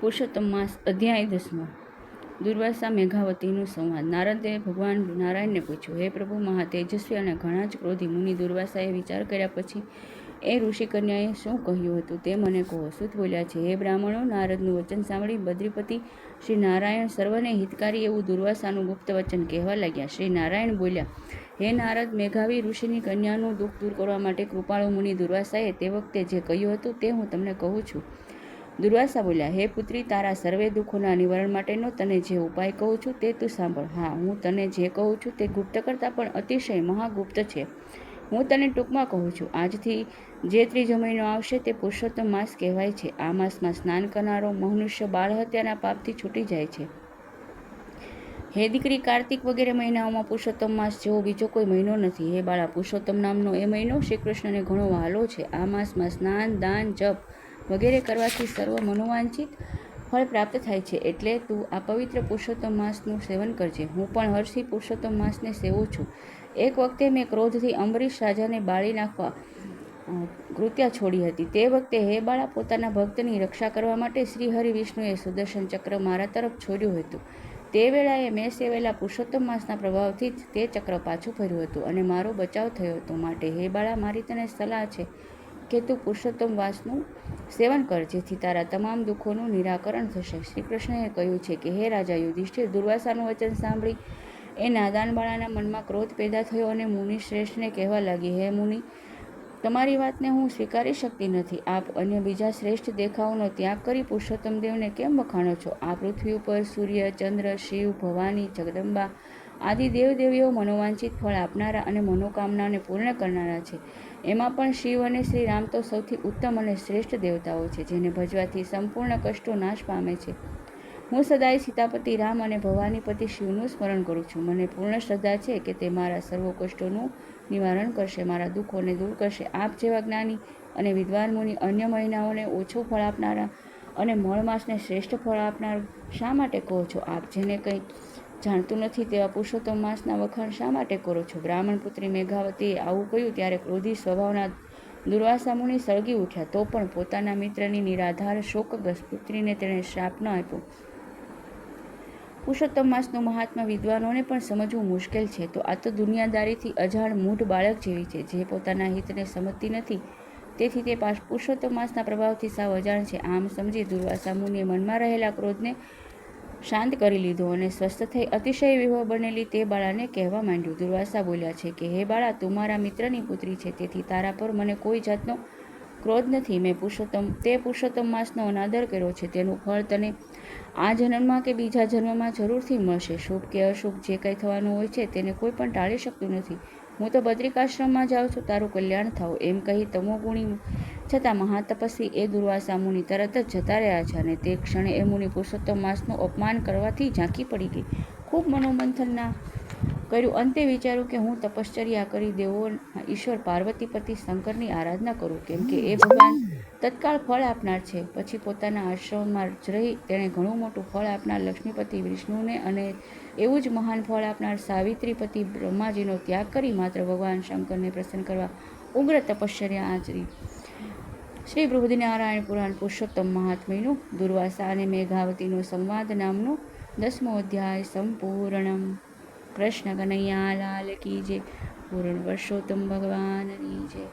પુરુષોત્તમ માસ અધ્યાય 10 દુર્વાસા મેઘાવતીનું સંવાદ. નારદે ભગવાન નારાયણને પૂછ્યું, હે પ્રભુ, મહાતેજસ્વી અને ઘણા જ ક્રોધી મુનિ દુર્વાસાએ વિચાર કર્યા પછી એ ઋષિકન્યાએ શું કહ્યું હતું તે મને કહો. સૂત બોલ્યા છે, હે બ્રાહ્મણો, નારદનું વચન સાંભળી બદ્રીપતિ શ્રી નારાયણ સર્વને હિતકારી એવું દુર્વાસાનું ગુપ્ત વચન કહેવા લાગ્યા. શ્રી નારાયણ બોલ્યા, હે નારદ, મેઘાવી ઋષિની કન્યાનું દુઃખ દૂર કરવા માટે કૃપાળુ મુનિ દુર્વાસાએ તે વખતે જે કહ્યું હતું તે હું તમને કહું છું. દુર્વાસા બોલ્યા, હે પુત્રી, તારા સર્વે દુઃખોના નિવારણ માટેનો તને જે ઉપાય કહું છું તે તું સાંભળ. હા, હું તને જે કહું છું તે ગુપ્ત કરતાં પણ અતિશય મહાગુપ્ત છે. હું તને ટૂંકમાં કહું છું. આજથી જે ત્રીજો મહિનો આવશે તે પુરુષોત્તમ માસ કહેવાય છે. આ માસમાં સ્નાન કરનારો મનુષ્ય બાળ હત્યાના પાપથી છૂટી જાય છે. હે દીકરી, કાર્તિક વગેરે મહિનાઓમાં પુરુષોત્તમ માસ જેવો બીજો કોઈ મહિનો નથી. હે બાળા, પુરુષોત્તમ નામનો એ મહિનો શ્રી કૃષ્ણને ઘણો વહાલો છે. આ માસમાં સ્નાન, દાન, જપ વગેરે કરવાથી સર્વ મનોવાંછિત ફળ પ્રાપ્ત થાય છે. એટલે તું આ પવિત્ર પુરુષોત્તમ માસનું સેવન કરજે. હું પણ હર્ષી પુરુષોત્તમ માસને સેવું છું. એક વખતે મેં ક્રોધથી અંબરીશ રાજાને બાળી નાખવા કૃત્યા છોડી હતી. તે વખતે હે બાળા, પોતાના ભક્તની રક્ષા કરવા માટે શ્રી હરિ વિષ્ણુએ સુદર્શન ચક્ર મારા તરફ છોડ્યું હતું. તે વેળાએ મેં સેવેલા પુરુષોત્તમ માસના પ્રભાવથી જ તે ચક્ર પાછું ફર્યું હતું અને મારો બચાવ થયો હતો. માટે હે બાળા, મારી તને સલાહ છે કે તું પુરુષોત્તમ માસનું સેવન કર, જેથી તારા તમામ દુઃખોનું નિરાકરણ થશે. શ્રી કૃષ્ણએ કહ્યું છે કે, હે રાજા યુધિષ્ઠિર, દુર્વાસાનું વચન સાંભળી એ નાદાન બાળાના મનમાં ક્રોધ પેદા થયો અને મુનિ શ્રેષ્ઠને કહેવા લાગી, હે મુનિ, તમારી વાતને હું સ્વીકારી શકતી નથી. આપ અન્ય બીજા શ્રેષ્ઠ દેખાવોનો ત્યાગ કરી પુરુષોત્તમ દેવને કેમ વખાણો છો? આ પૃથ્વી ઉપર સૂર્ય, ચંદ્ર, શિવ, ભવાની, જગદંબા આદિ દેવદેવીઓ મનોવાંછિત ફળ આપનારા અને મનોકામનાને પૂર્ણ કરનારા છે. એમાં પણ શિવ અને શ્રી રામ તો સૌથી ઉત્તમ અને શ્રેષ્ઠ દેવતાઓ છે, જેને ભજવાથી સંપૂર્ણ કષ્ટો નાશ પામે છે. હું સદાય સીતાપતિ રામ અને ભવાનીપતિ શિવનું સ્મરણ કરું છું. મને પૂર્ણ શ્રદ્ધા છે કે તે મારા સર્વ કષ્ટોનું નિવારણ કરશે, મારા દુઃખોને દૂર કરશે. આપ જેવા જ્ઞાની અને વિદ્વાન મુનિ અન્ય મહિનાઓને ઓછું ફળ આપનારા અને મળ માસને શ્રેષ્ઠ ફળ આપનાર શા માટે કહો છો? આપ જેને કંઈ જાણતું નથી તેવા પુરુષોત્તમ માસના વખાણ શા માટે કરો છો? બ્રાહ્મણ પુત્રી મેઘાવતીએ આવું કહ્યું ત્યારે ક્રોધી સ્વભાવના દુર્વાસા મુનિ સળગી ઉઠ્યા. તો પણ પોતાના મિત્રની નિરાધાર શોકગ્રસ્ત પુત્રીને તેણે શ્રાપ ન આપ્યો. પુરુષોત્તમ માસનું મહાત્મા વિદ્વાનોને પણ સમજવું મુશ્કેલ છે. તો આ તો દુનિયાદારીથી અજાણ મૂઢ બાળક જેવી છે, જે પોતાના હિતને સમજતી નથી. તેથી તે પુરુષોત્તમ માસના પ્રભાવથી સાવ અજાણ છે. આમ સમજી દુર્વાસા મુનિએ મનમાં રહેલા ક્રોધને શાંત કરી લીધો અને સ્વસ્થ થઈ અતિશય વિભોર બનેલી તે બાળાને કહેવા માંડ્યું. દુર્વાસા બોલ્યા છે કે, હે બાળા, તું મારા મિત્રની પુત્રી છે, તેથી તારા પર મને કોઈ જાતનો ક્રોધ નથી. મેં પુરુષોત્તમ માસનો અનાદર કર્યો છે. તેનું ફળ તને આ જન્મમાં કે બીજા જન્મમાં જરૂરથી મળશે. શુભ કે અશુભ જે કંઈ થવાનું હોય છે તેને કોઈ પણ ટાળી શકતું નથી. હું તો બદ્રિકાશ્રમમાં જાઉં છું, તારું કલ્યાણ થાવ. એમ કહી તમોગુણી છતાં મહાતપસ્વી એ દુર્વાસા મુનિ તરત જ જતા રહ્યા છે. અને તે ક્ષણે એ મુનિ પુરુષોત્તમ માસનું અપમાન કરવાથી ઝાંખી પડી ગઈ. ખૂબ મનોમંથન કર્યું. અંતે વિચાર્યું કે હું તપશ્ચર્યા કરી દેવોના ઈશ્વર પાર્વતીપતિ શંકરની આરાધના કરું, કેમ કે એ ભગવાન તત્કાળ ફળ આપનાર છે. પછી પોતાના આશ્રમમાં જ રહી તેણે ઘણું મોટું ફળ આપનાર લક્ષ્મીપતિ વિષ્ણુને અને એવું જ મહાન ફળ આપનાર સાવિત્રીપતિ બ્રહ્માજીનો ત્યાગ કરી માત્ર ભગવાન શંકરને પ્રસન્ન કરવા ઉગ્ર તપશ્ચર્યા આચરી. શ્રી બૃહદનારાયણ પુરાણ પુરુષોત્તમ મહાત્મ્યનું દુર્વાસા અને મેઘાવતીનો સંવાદ નામનો 10મો અધ્યાય સંપૂર્ણમ. કૃષ્ણ કનૈયા લાલ કી જય. પૂર્ણ પુરુષોત્તમ ભગવાનની જય.